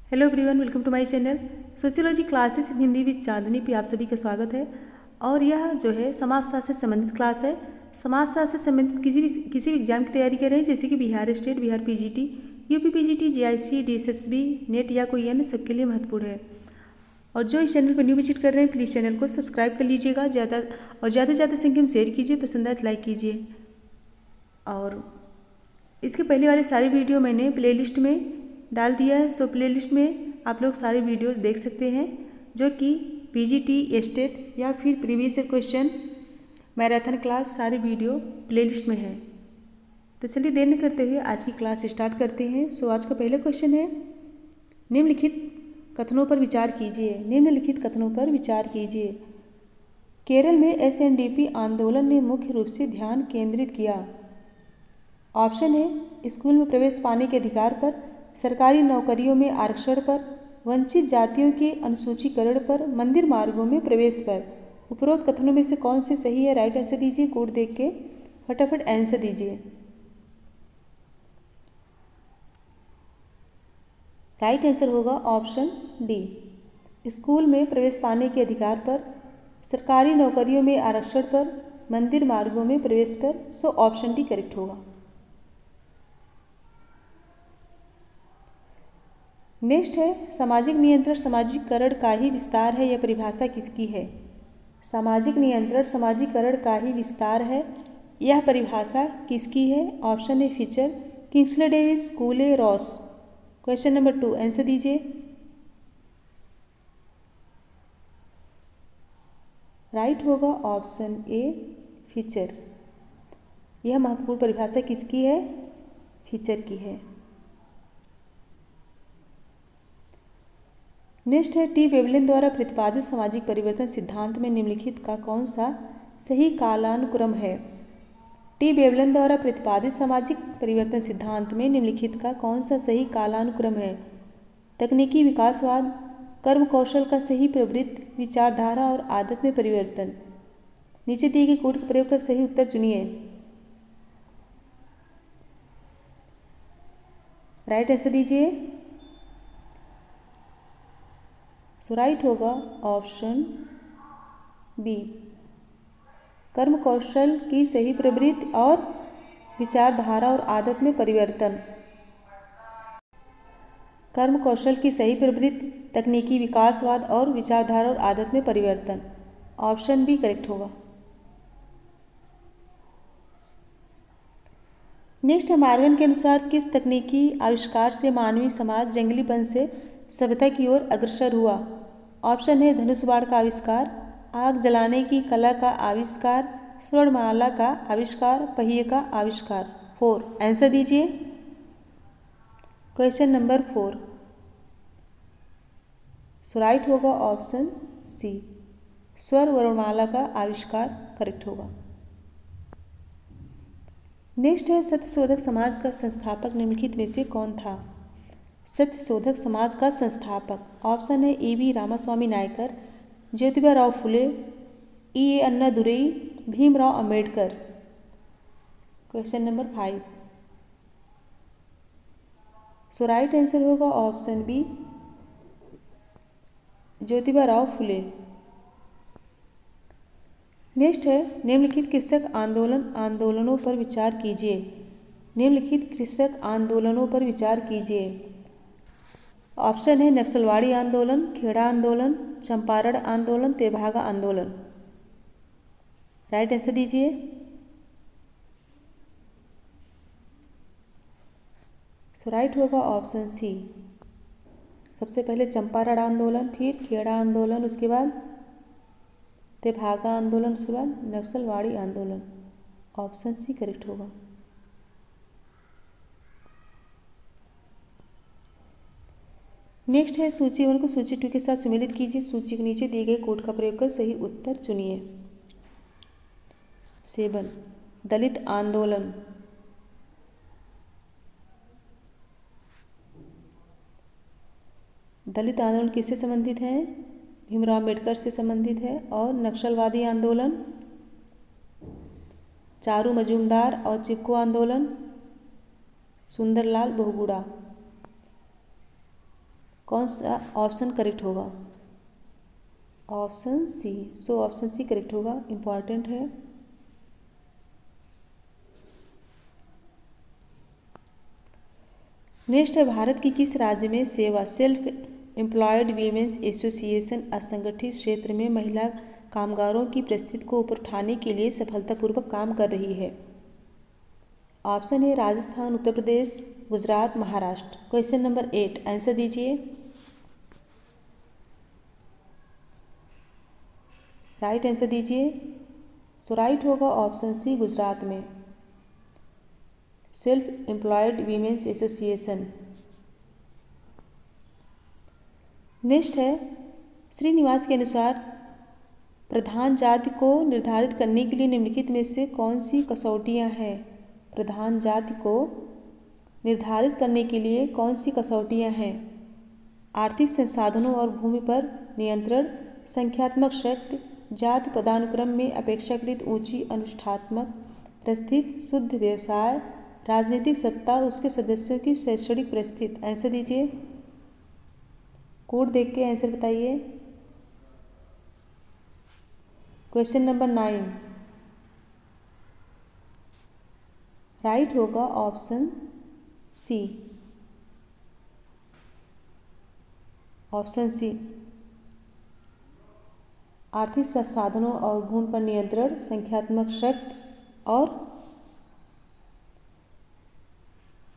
Hello everyone, welcome to my channel sociology classes in Hindi with Chandni पे आप सभी का स्वागत है। और यह जो है समाजशास्त्र से संबंधित क्लास है। समाजशास्त्र से संबंधित किसी भी एग्जाम की तैयारी कर रहे हैं, जैसे कि Bihar state, Bihar PGT, UP PGT, GIC, DSSB, net या कोई अन्य, सबके लिए महत्वपूर्ण है। और जो इस चैनल पर न्यू विजिट कर रहे हैं, प्लीज़ चैनल को सब्सक्राइब कर लीजिएगा। ज़्यादा से ज़्यादा संख्या में शेयर कीजिए, पसंद आए तो लाइक कीजिए। और इसके पहले वाले सारी वीडियो मैंने प्लेलिस्ट में डाल दिया है, सो प्लेलिस्ट में आप लोग सारे वीडियो देख सकते हैं, जो कि पीजीटी, स्टेट या फिर previous year question, marathon class, सारे वीडियो प्लेलिस्ट में है। तो चलिए देर न करते हुए आज की क्लास स्टार्ट करते हैं। सो आज का पहला क्वेश्चन है, निम्नलिखित कथनों पर विचार कीजिए। निम्नलिखित कथनों पर विचार कीजिए। केरल में एसएनडीपी आंदोलन ने मुख्य रूप से ध्यान केंद्रित किया। ऑप्शन है स्कूल में प्रवेश पाने के अधिकार पर, सरकारी नौकरियों में आरक्षण पर, वंचित जातियों के अनुसूचीकरण पर, मंदिर मार्गों में प्रवेश पर। उपरोक्त कथनों में से कौन से सही है? राइट आंसर दीजिए। कोड देख के फटाफट आंसर दीजिए। राइट आंसर होगा ऑप्शन डी, स्कूल में प्रवेश पाने के अधिकार पर, सरकारी नौकरियों में आरक्षण पर, मंदिर मार्गों में प्रवेश पर। सो ऑप्शन डी करेक्ट होगा। नेक्स्ट है, सामाजिक नियंत्रण सामाजिकरण का ही विस्तार है। यह परिभाषा किसकी है? सामाजिक नियंत्रण सामाजिकरण का ही विस्तार है, यह परिभाषा किसकी है? ऑप्शन है feature, Kingsley Davis, कूले, Ross. Question number 2 answer दीजिए। राइट होगा ऑप्शन ए फीचर। यह महत्वपूर्ण परिभाषा किसकी है? फीचर की है। नेक्स्ट है, टी वेवलिन द्वारा प्रतिपादित सामाजिक परिवर्तन सिद्धांत में निम्नलिखित का कौन सा सही कालानुक्रम है? टी वेवलिन द्वारा प्रतिपादित सामाजिक परिवर्तन सिद्धांत में निम्नलिखित का कौन सा सही कालानुक्रम है? तकनीकी विकासवाद, कर्म कौशल का सही प्रवृत्ति, विचारधारा और आदत में परिवर्तन। नीचे दिए गए कोड का प्रयोग कर सही उत्तर चुनिए। राइट आंसर दीजिए। सो राइट होगा ऑप्शन बी, कर्म कौशल की सही प्रवृत्ति और विचारधारा और आदत में परिवर्तन। कर्म कौशल की सही प्रवृत्ति, तकनीकी विकासवाद और विचारधारा और आदत में परिवर्तन। ऑप्शन बी करेक्ट होगा। नेक्स्ट है, मार्गन के अनुसार किस तकनीकी आविष्कार से मानवीय समाज जंगलीपन से सभ्यता की ओर अग्रसर हुआ? ऑप्शन है धनुष बाण का आविष्कार, आग जलाने की कला का आविष्कार, स्वर्णमाला का आविष्कार, पहिए का आविष्कार। 4 आंसर दीजिए। क्वेश्चन नंबर 4 सो राइट होगा ऑप्शन सी, स्वर वर्णमाला का आविष्कार करेक्ट होगा। नेक्स्ट है, सत्यशोधक समाज का संस्थापक निम्नलिखित में से कौन था? सत्यशोधक समाज का संस्थापक। ऑप्शन है E.V. रामास्वामी नायकर, ज्योतिबा राव फुले, E.A. Annadurai, Bhimrao Ambedkar. Question number 5 सो राइट आंसर होगा ऑप्शन बी, ज्योतिबा राव फुले। नेक्स्ट है, निम्नलिखित कृषक आंदोलनों पर विचार कीजिए। निम्नलिखित कृषक आंदोलनों पर विचार कीजिए। ऑप्शन है नक्सलवाड़ी आंदोलन, खेड़ा आंदोलन, चंपारण आंदोलन, तेभागा आंदोलन। राइट आंसर दीजिए। सो राइट होगा ऑप्शन सी, सबसे पहले चंपारण आंदोलन, फिर खेड़ा आंदोलन, उसके बाद तेभागा आंदोलन, उसके बाद नक्सलवाड़ी आंदोलन। ऑप्शन सी करेक्ट होगा। नेक्स्ट है, सूची 1 को सूची 2 के साथ सम्मिलित कीजिए। सूची के नीचे दिए गए कोड का प्रयोग कर सही उत्तर चुनिए। 7 दलित आंदोलन, दलित आंदोलन किससे संबंधित है? भीमराव अम्बेडकर से संबंधित है। और नक्सलवादी आंदोलन, चारू मजूमदार और चिपको आंदोलन, सुंदरलाल बहुगुणा। कौन सा ऑप्शन करेक्ट होगा? Option C. So option C correct होगा, इम्पॉर्टेंट है। नेक्स्ट है, भारत की किस राज्य में सेवा सेल्फ एम्प्लॉयड वीमेंस एसोसिएशन असंगठित क्षेत्र में महिला कामगारों की परिस्थिति को ऊपर उठाने के लिए सफलतापूर्वक काम कर रही है? ऑप्शन है Rajasthan, Uttar Pradesh, Gujarat, Maharashtra. Question number 8 answer दीजिए। राइट आंसर दीजिए। सो राइट होगा ऑप्शन सी, गुजरात में self employed women's association. Next है, श्रीनिवास के अनुसार प्रधान जाति को निर्धारित करने के लिए निम्नलिखित में से कौन सी कसौटियाँ हैं? प्रधान जाति को निर्धारित करने के लिए कौन सी कसौटियाँ हैं? आर्थिक संसाधनों और भूमि पर नियंत्रण, संख्यात्मक शक्ति, जाति पदानुक्रम में अपेक्षाकृत ऊंची अनुष्ठात्मक परिस्थिति, शुद्ध व्यवसाय, राजनीतिक सत्ता, उसके सदस्यों की शैक्षणिक परिस्थिति। आंसर दीजिए। कोड देख के आंसर बताइए। क्वेश्चन नंबर 9 राइट होगा ऑप्शन सी। ऑप्शन सी, आर्थिक संसाधनों और भूमि पर नियंत्रण, संख्यात्मक शक्ति और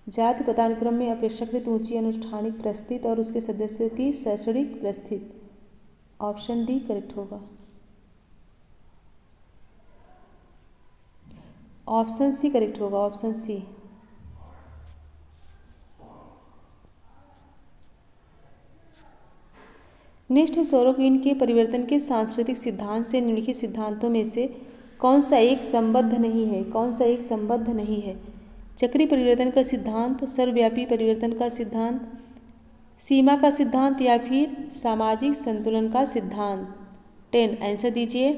जाति पदानुक्रम में अपेक्षाकृत ऊंची अनुष्ठानिक परिस्थिति और उसके सदस्यों की शैक्षणिक परिस्थिति। ऑप्शन डी करेक्ट होगा। ऑप्शन सी करेक्ट होगा, ऑप्शन सी। नेक्स्ट है, सोरोकिन के परिवर्तन के सांस्कृतिक सिद्धांत से निम्नलिखित सिद्धांतों में से कौन सा एक संबद्ध नहीं है? कौन सा एक संबद्ध नहीं है? चक्रीय परिवर्तन का सिद्धांत, सर्वव्यापी परिवर्तन का सिद्धांत, सीमा का सिद्धांत या फिर सामाजिक संतुलन का सिद्धांत। 10 आंसर दीजिए।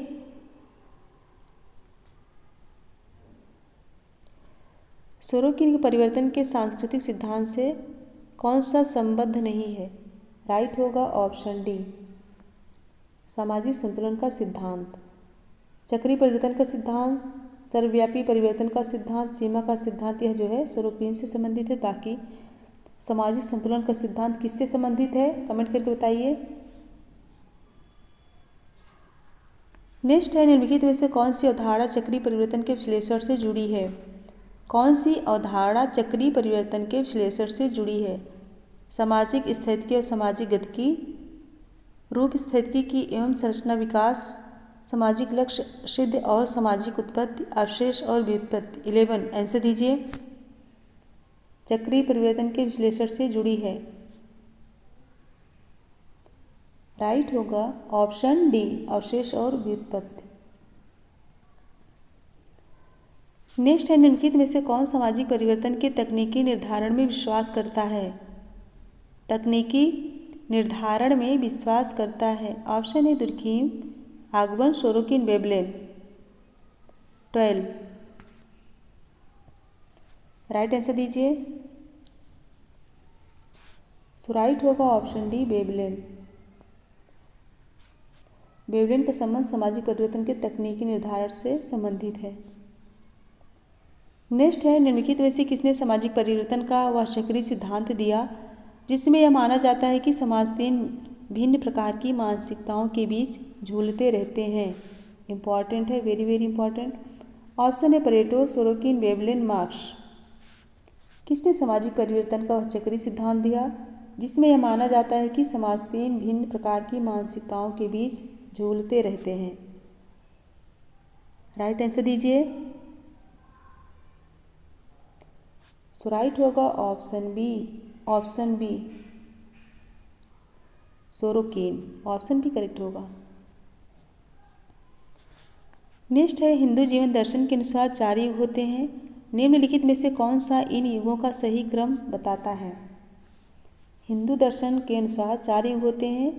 सोरोकिन के परिवर्तन के सांस्कृतिक सिद्धांत से कौन सा संबद्ध नहीं है? राइट होगा ऑप्शन डी, सामाजिक संतुलन का सिद्धांत। चक्रीय परिवर्तन का सिद्धांत, सर्वव्यापी परिवर्तन का सिद्धांत, सीमा का सिद्धांत, यह जो है सोरोकिन से संबंधित है। बाकी सामाजिक संतुलन का सिद्धांत किससे संबंधित है? कमेंट करके बताइए। नेक्स्ट है, निम्नलिखित में से कौन सी अवधारणा चक्रीय परिवर्तन के विश्लेषण से जुड़ी है? कौन सी अवधारणा चक्रीय परिवर्तन के विश्लेषण से जुड़ी है? सामाजिक स्थितिकी और सामाजिक गतिकी, रूप स्थितिकी की एवं संरचना विकास, सामाजिक लक्ष्य सिद्ध और सामाजिक उत्पत्ति, अवशेष और व्युत्पत्ति। 11 आंसर दीजिए। चक्रीय परिवर्तन के विश्लेषण से जुड़ी है। राइट होगा ऑप्शन डी, अवशेष और व्युत्पत्ति। नेक्स्ट है, निम्नलिखित में से कौन सामाजिक परिवर्तन के तकनीकी निर्धारण में विश्वास करता है? तकनीकी निर्धारण में विश्वास करता है। ऑप्शन है दुर्खीम, आगमन, सोरोकिन, वेबलेन। 12 राइट आंसर दीजिए। सो राइट होगा ऑप्शन डी, वेबलेन। वेबलेन का संबंध सामाजिक परिवर्तन के तकनीकी निर्धारण से संबंधित है। नेक्स्ट है, निम्नलिखित में से किसने सामाजिक परिवर्तन का वह चक्रीय सिद्धांत दिया जिसमें यह माना जाता है कि समाज 3 भिन्न प्रकार की मानसिकताओं के बीच झूलते रहते हैं? इम्पॉर्टेंट है, वेरी वेरी इंपॉर्टेंट। ऑप्शन है परेटो, सोरोकिन, वेबलेन, मार्क्स। किसने सामाजिक परिवर्तन का वह चक्रीय सिद्धांत दिया जिसमें यह माना जाता है कि समाज 3 भिन्न प्रकार की मानसिकताओं के बीच झूलते रहते हैं? राइट आंसर दीजिए। सो राइट होगा option B, option B, Sorokin. Option भी करेक्ट होगा। नेक्स्ट है, हिंदू जीवन दर्शन के अनुसार 4 युग होते हैं। निम्नलिखित में से कौन सा इन युगों का सही क्रम बताता है? हिंदू दर्शन के अनुसार 4 युग होते हैं।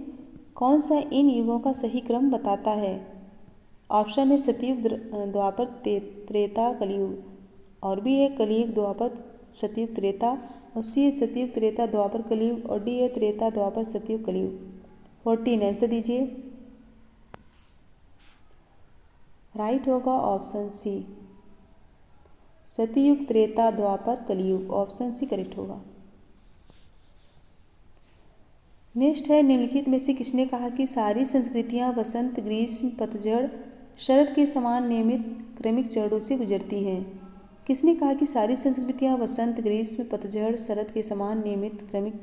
कौन सा इन युगों का सही क्रम बताता है? ऑप्शन है सतयुग, द्वापर, त्रेता, कलयुग। और भी है कलयुग, द्वापर, सतयुग त्रेता, और सी है सतयुग त्रेता द्वापर कलयुग, और डी है त्रेता द्वापर सतयुग कलयुग। 14 आंसर दीजिए। राइट होगा ऑप्शन सी, सतयुग त्रेता द्वापर कलयुग, ऑप्शन सी करेक्ट होगा। नेक्स्ट है, निम्नलिखित में से किसने कहा कि सारी संस्कृतियां वसंत, ग्रीष्म, पतझड़, शरद के समान नियमित क्रमिक चरणों से गुजरती हैं? किसने कहा कि सारी संस्कृतियां वसंत, ग्रीष्म, पतझड़, शरद के समान नियमित क्रमिक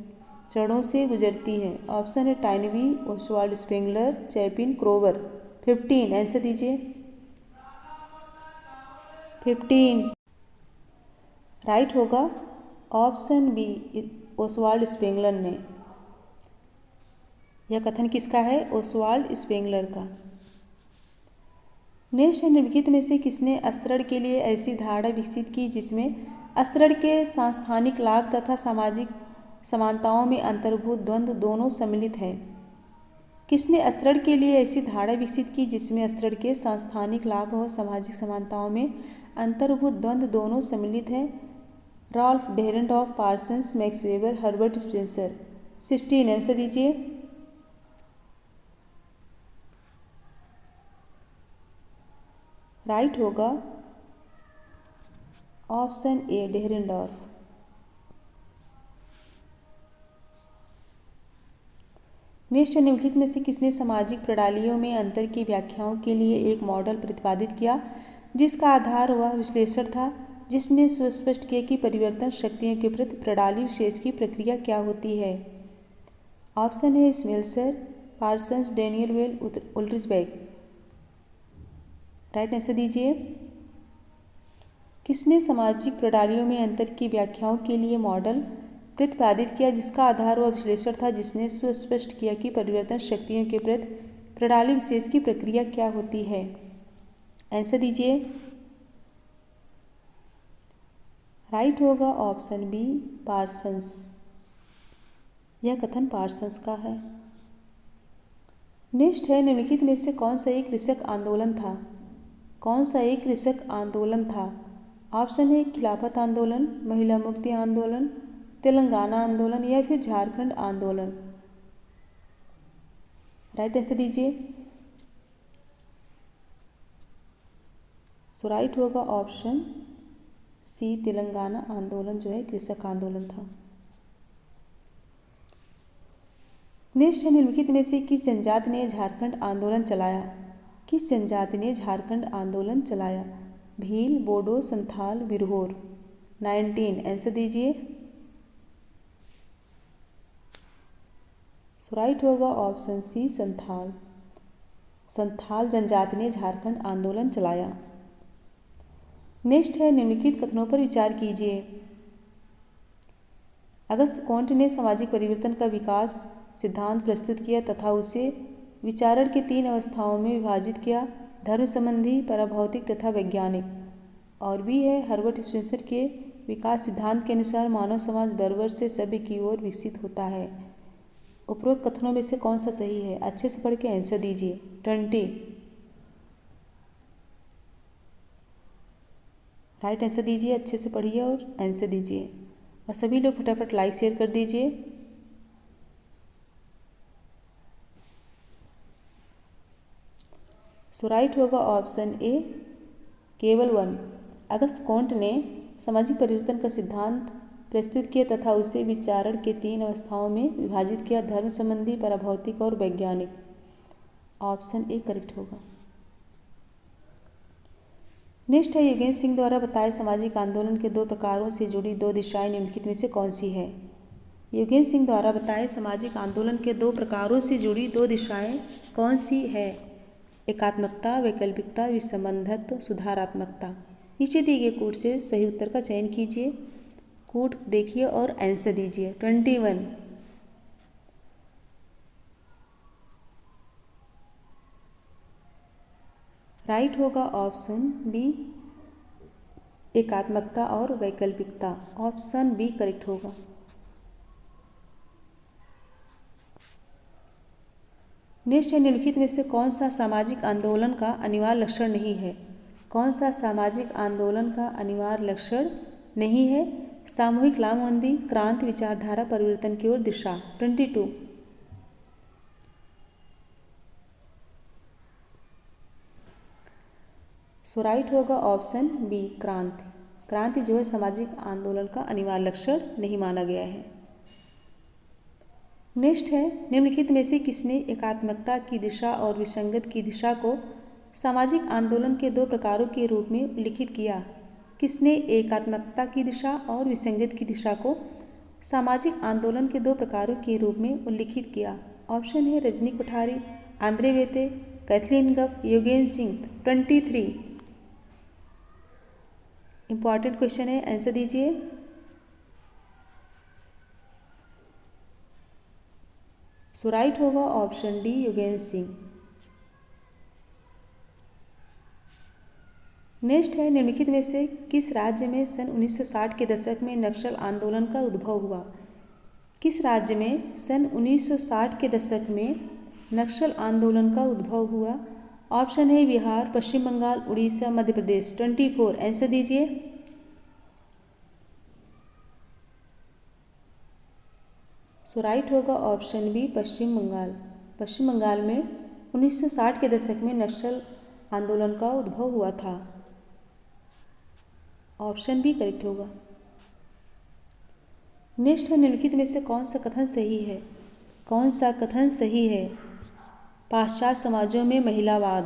चरणों से गुजरती हैं? ऑप्शन है Toynbee, Oswald Spengler, Chapin, Kroeber. 15 answer दीजिए। 15 राइट होगा ऑप्शन बी, ओसवाल्ड स्पेंगलर ने। यह कथन किसका है? ओसवाल्ड स्पेंगलर का। नेक्स्ट है, निम्नलिखित में से किसने स्तरण के लिए ऐसी धारणा विकसित की जिसमें स्तरण के सांस्थानिक लाभ तथा सामाजिक समानताओं में अंतर्भूत द्वंद्व दोनों सम्मिलित हैं? किसने स्तरण के लिए ऐसी धारणा विकसित की जिसमें स्तरण के सांस्थानिक लाभ और सामाजिक समानताओं में अंतर्भूत द्वंद्व दोनों सम्मिलित हैं? Ralf Dahrendorf, Parsons, Max Weber, Herbert Spencer. 16 answer दीजिए। राइट होगा ऑप्शन ए, डेरेंडॉर्फ। नेक्स्ट, निम्नलिखित में से किसने सामाजिक प्रणालियों में अंतर की व्याख्याओं के लिए एक मॉडल प्रतिपादित किया जिसका आधार वह विश्लेषण था, जिसने सुस्पष्ट किया कि परिवर्तन शक्तियों के प्रति प्रणाली विशेष की प्रक्रिया क्या होती है? ऑप्शन है स्मेल्सर, पार्सन्स, डैनियल वेल, उल्रिचबर्ग। राइट आंसर दीजिए। किसने सामाजिक प्रणालियों में अंतर की व्याख्याओं के लिए मॉडल प्रतिपादित किया जिसका आधार व विश्लेषण था, जिसने सुस्पष्ट किया कि परिवर्तन शक्तियों के प्रति प्रणाली विशेष की प्रक्रिया क्या होती है? आंसर दीजिए। राइट होगा ऑप्शन बी, पार्सन्स। यह कथन पार्सन्स का है। नेक्स्ट है, निम्नलिखित में से कौन सा एक कृषक आंदोलन था? कौन सा एक कृषक आंदोलन था? ऑप्शन है खिलाफत आंदोलन, महिला मुक्ति आंदोलन, तेलंगाना आंदोलन या फिर झारखंड आंदोलन। राइट आंसर दीजिए। सो राइट होगा ऑप्शन सी, तेलंगाना आंदोलन जो है कृषक आंदोलन था। नेक्स्ट है, निम्नलिखित में से किस जनजाति ने झारखंड आंदोलन चलाया? किस जनजाति ने झारखंड आंदोलन चलाया? भील, बोडो, संथाल, बिरहोर। 19 आंसर दीजिए। सो राइट होगा ऑप्शन सी, संथाल। संथाल जनजाति ने झारखंड आंदोलन चलाया। नेक्स्ट है, निम्नलिखित कथनों पर विचार कीजिए। अगस्त कॉन्ट ने सामाजिक परिवर्तन का विकास सिद्धांत प्रस्तुत किया तथा उसे विचारण के 3 अवस्थाओं में विभाजित किया, धर्म संबंधी, पराभौतिक तथा वैज्ञानिक। और भी है, हर्बर्ट स्पेंसर के विकास सिद्धांत के अनुसार मानव समाज बर्बर से सभ्य की ओर विकसित होता है। उपरोक्त कथनों में से कौन सा सही है? अच्छे से पढ़ के आंसर दीजिए। 20 राइट आंसर दीजिए। अच्छे से पढ़िए और आंसर दीजिए, और सभी लोग फटाफट लाइक शेयर कर दीजिए। सो राइट होगा ऑप्शन ए, केवल 1। अगस्त कॉन्ट ने सामाजिक परिवर्तन का सिद्धांत प्रस्तुत किया तथा उसे विचारण के 3 अवस्थाओं में विभाजित किया, धर्म संबंधी, पराभौतिक और वैज्ञानिक। ऑप्शन ए करेक्ट होगा। नेक्स्ट है, योगेंद्र सिंह द्वारा बताए सामाजिक आंदोलन के 2 प्रकारों से जुड़ी 2 दिशाएं निम्नलिखित में से कौन सी है? योगेंद्र सिंह द्वारा बताए सामाजिक आंदोलन के 2 प्रकारों से जुड़ी 2 दिशाएं कौन सी है? एकात्मकता, वैकल्पिकता, विसंबंधत्व, सुधारात्मकता। नीचे दिए गए कोड से सही उत्तर का चयन कीजिए। कोड देखिए और आंसर दीजिए। 21 राइट होगा ऑप्शन बी, एकात्मकता और वैकल्पिकता। ऑप्शन बी करेक्ट होगा। नेक्स्ट है, निम्नलिखित में से कौन सा सामाजिक आंदोलन का अनिवार्य लक्षण नहीं है? कौन सा सामाजिक आंदोलन का अनिवार्य लक्षण नहीं है? सामूहिक लामबंदी, क्रांति, विचारधारा परिवर्तन की ओर दिशा। 22। सो राइट होगा ऑप्शन बी क्रांति। क्रांति जो है सामाजिक आंदोलन का अनिवार्य लक्षण नहीं माना गया है। नेक्स्ट है, निम्नलिखित में से किसने एकात्मकता की दिशा और विसंगत की दिशा को सामाजिक आंदोलन के दो प्रकारों के रूप में उल्लिखित किया? किसने एकात्मकता की दिशा और विसंगत की दिशा को सामाजिक आंदोलन के दो प्रकारों के रूप में उल्लिखित किया? ऑप्शन है रजनी कोठारी, आंद्रे वेते, कैथलीन गफ, योगेन सिंह। 23। इंपॉर्टेंट क्वेश्चन है, आंसर दीजिए। सो राइट होगा ऑप्शन डी योगेन सिंह। नेक्स्ट है, निम्नलिखित में से किस राज्य में सन 1960 के दशक में नक्सल आंदोलन का उद्भव हुआ? किस राज्य में सन 1960 के दशक में नक्सल आंदोलन का उद्भव हुआ? ऑप्शन है बिहार, पश्चिम बंगाल, उड़ीसा, मध्य प्रदेश। 24। आंसर दीजिए। सो राइट होगा ऑप्शन बी पश्चिम बंगाल। पश्चिम बंगाल में 1960 के दशक में नक्सल आंदोलन का उद्भव हुआ था। ऑप्शन बी करेक्ट होगा। नेक्स्ट है, निम्नलिखित में से कौन सा कथन सही है? कौन सा कथन सही है? पाश्चात्य समाजों में महिलावाद।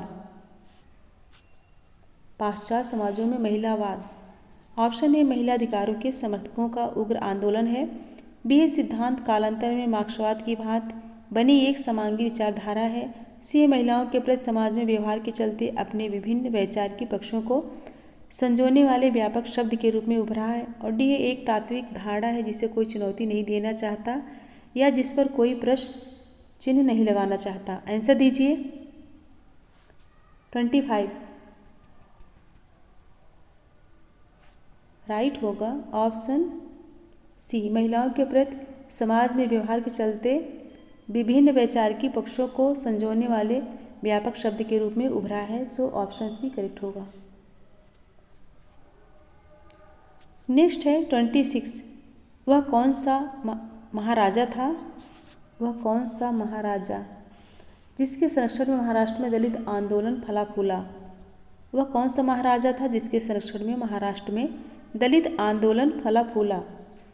पाश्चात्य समाजों में महिलावाद। ऑप्शन ए महिला अधिकारों के समर्थकों का उग्र आंदोलन है। बी है सिद्धांत कालांतर में मार्क्सवाद की भांति बनी एक समांगी विचारधारा है। सी है महिलाओं के प्रति समाज में व्यवहार के चलते अपने विभिन्न वैचारिक पक्षों को संजोने वाले व्यापक शब्द के रूप में उभरा है। और डी है एक तात्विक धारणा है जिसे कोई चुनौती नहीं देना चाहता या जिस पर कोई प्रश्न चिन्ह नहीं लगाना चाहता। आंसर दीजिए। 25। राइट होगा ऑप्शन सी महिलाओं के प्रति समाज में व्यवहार के चलते विभिन्न वैचारिक पक्षों को संजोने वाले व्यापक शब्द के रूप में उभरा है। सो ऑप्शन सी करेक्ट होगा। नेक्स्ट है 26। वह कौन सा महाराजा था? वह कौन सा महाराजा जिसके संरक्षण में महाराष्ट्र में दलित आंदोलन फला फूला? वह कौन सा महाराजा था जिसके संरक्षण में महाराष्ट्र में दलित आंदोलन फला फूला?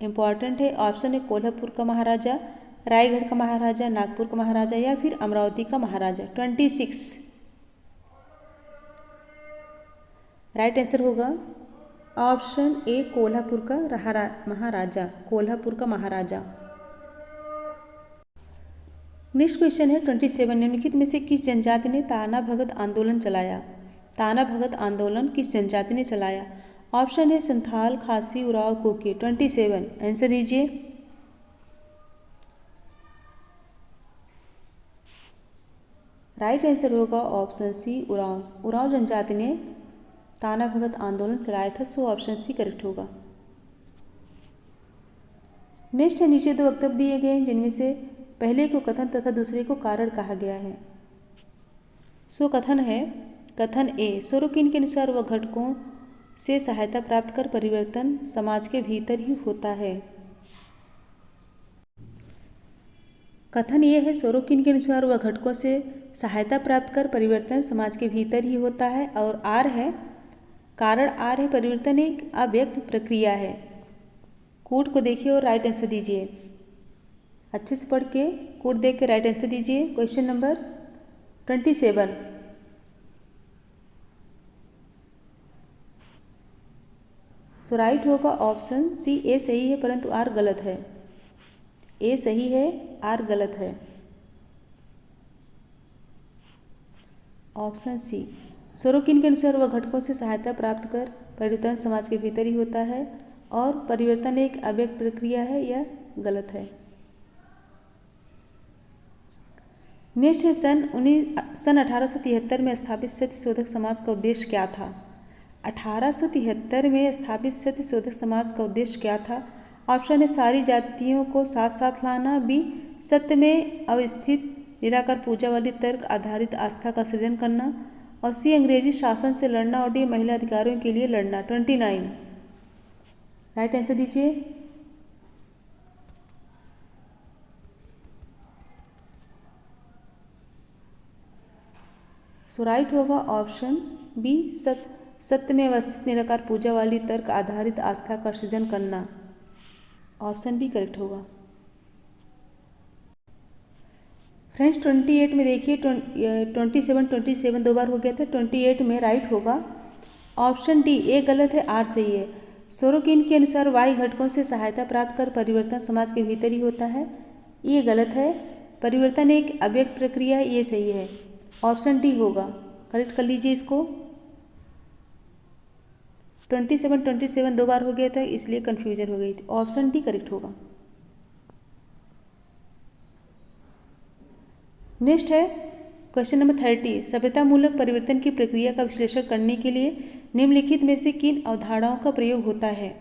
इंपॉर्टेंट है। ऑप्शन है कोल्हापुर का महाराजा, रायगढ़ का महाराजा, नागपुर का महाराजा या फिर अमरावती का महाराजा। 26। राइट आंसर होगा ऑप्शन ए कोल्हापुर का महाराजा। कोल्हापुर का महाराजा। नेक्स्ट क्वेश्चन है 27। निम्नलिखित में से किस जनजाति ने ताना भगत आंदोलन चलाया? ताना भगत आंदोलन किस जनजाति ने चलाया? ऑप्शन है संथाल, खासी, उराव, कुकी। 27। आंसर दीजिए। राइट आंसर होगा ऑप्शन सी उराव। उराव जनजाति ने ताना भगत आंदोलन चलाया था। सो ऑप्शन सी करेक्ट होगा। नेक्स्ट है, नीचे दो वक्तव्य दिए गए हैं जिनमें से पहले को कथन तथा दूसरे को कारण कहा गया है। सो कथन है, कथन ए सोरोकिन के अनुसार वह घटकों से सहायता प्राप्त कर परिवर्तन समाज के भीतर ही होता है। कथन ये है सोरोकिन के अनुसार वह घटकों से सहायता प्राप्त कर परिवर्तन समाज के भीतर ही होता है। और आर है कारण, आर है परिवर्तन एक अव्यक्त प्रक्रिया है। कोड को देखिए और राइट आंसर दीजिए। अच्छे से पढ़ के कोड देख के राइट आंसर दीजिए। Question number 27। सो राइट होगा ऑप्शन सी ए सही है परंतु आर गलत है। ए सही है, आर गलत है। ऑप्शन सी सोरोकिन के अनुसार वह घटकों से सहायता प्राप्त कर परिवर्तन समाज के भीतर ही होता है और परिवर्तन एक अव्यक्त प्रक्रिया है, यह गलत है। नेक्स्ट है सन 1873 में स्थापित सत्यशोधक समाज का उद्देश्य क्या था? 1873 में स्थापित सत्यशोधक समाज का उद्देश्य क्या था? ऑप्शन है सारी जातियों को साथ साथ लाना, बी सत्य में अवस्थित निराकार पूजा वाली तर्क आधारित आस्था का सृजन करना, और सी अंग्रेजी शासन से लड़ना, और डी महिला अधिकारों के लिए लड़ना। 29। राइट आंसर दीजिए। सो राइट होगा ऑप्शन बी, सत्य में अवस्थित निराकार पूजा वाली तर्क आधारित आस्था का सृजन करना। ऑप्शन बी करेक्ट होगा। फ्रेंड्स 28 में देखिए 27 दो बार हो गया था। 28 में राइट होगा ऑप्शन डी, ए गलत है, आर सही है। सोरोकिन के अनुसार वायु घटकों से सहायता प्राप्त कर परिवर्तन समाज के भीतर ही होता है, ये गलत है। परिवर्तन एक अव्यक्त प्रक्रिया है, ये सही है। ऑप्शन डी होगा, करेक्ट कर लीजिए इसको। 27 दो बार हो गया था इसलिए कन्फ्यूजन हो गई थी। ऑप्शन डी करेक्ट होगा। नेक्स्ट है क्वेश्चन नंबर 30। सभ्यतामूलक परिवर्तन की प्रक्रिया का विश्लेषण करने के लिए निम्नलिखित में से किन अवधारणाओं का प्रयोग होता है?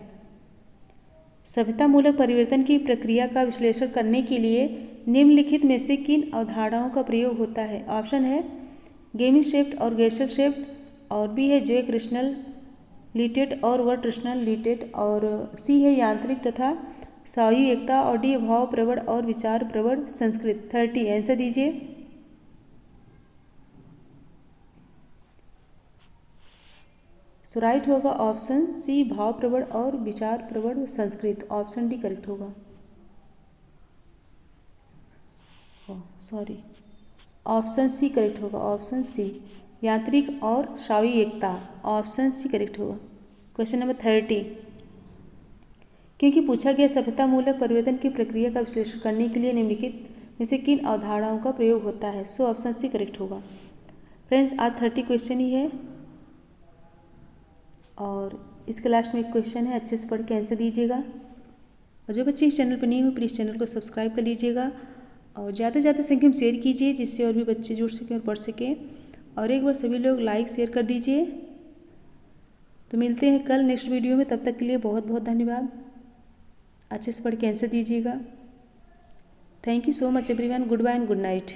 सभ्यतामूलक परिवर्तन की प्रक्रिया का विश्लेषण करने के लिए निम्नलिखित में से किन अवधारणाओं का प्रयोग होता है? ऑप्शन है गेमी शेफ्ट और गेशर शेफ्ट, और बी है जे कृष्णल लिटेट और व ट्रिशनल लिटेट, और सी है यांत्रिक तथा सावयव एकता, और डी भाव प्रवण और विचार प्रवण संस्कृत। 30 आंसर दीजिए। सो राइट होगा ऑप्शन सी, भाव प्रवण और विचार प्रवण संस्कृत। ऑप्शन डी करेक्ट होगा। सॉरी, ऑप्शन सी करेक्ट होगा। ऑप्शन सी, यांत्रिक और सावयव एकता। ऑप्शन सी करेक्ट होगा। Question number 30। क्योंकि पूछा गया सभ्यतामूलक परिवर्तन की प्रक्रिया का विश्लेषण करने के लिए निम्नलिखित में से किन अवधारणाओं का प्रयोग होता है? सो ऑप्शन सी करेक्ट होगा। फ्रेंड्स आज 30 क्वेश्चन ही है और इसके लास्ट में एक क्वेश्चन है, अच्छे से पढ़ के आंसर दीजिएगा। और जो बच्चे इस चैनल पर नहीं हो प्लीज़ चैनल को सब्सक्राइब कर लीजिएगा और ज़्यादा से ज़्यादा संख्या में शेयर कीजिए जिससे और भी बच्चे जुड़ सकें और पढ़ सकें। और एक बार सभी लोग लाइक शेयर कर दीजिए। तो मिलते हैं कल नेक्स्ट वीडियो में, तब तक के लिए बहुत बहुत धन्यवाद। अच्छे से पढ़ के आंसर दीजिएगा। Thank you so much everyone. Goodbye and good night.